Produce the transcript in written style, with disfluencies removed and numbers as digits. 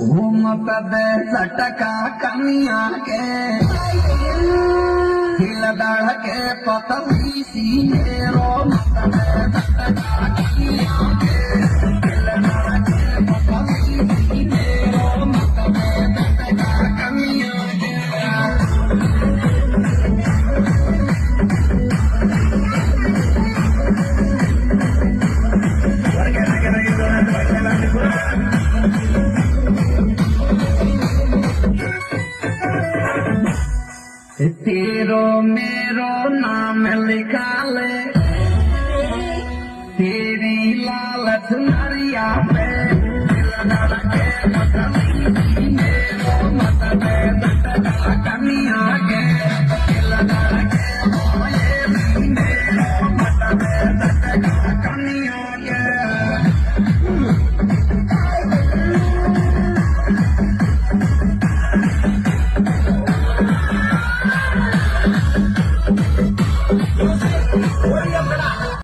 घूमत दे झटका कनिया के हिल दाढ़ के पतली सीने रो मत दे झटका कनिया के हिल दाढ़ के पतली सीने रो मत दे झटका कनिया के तेरो में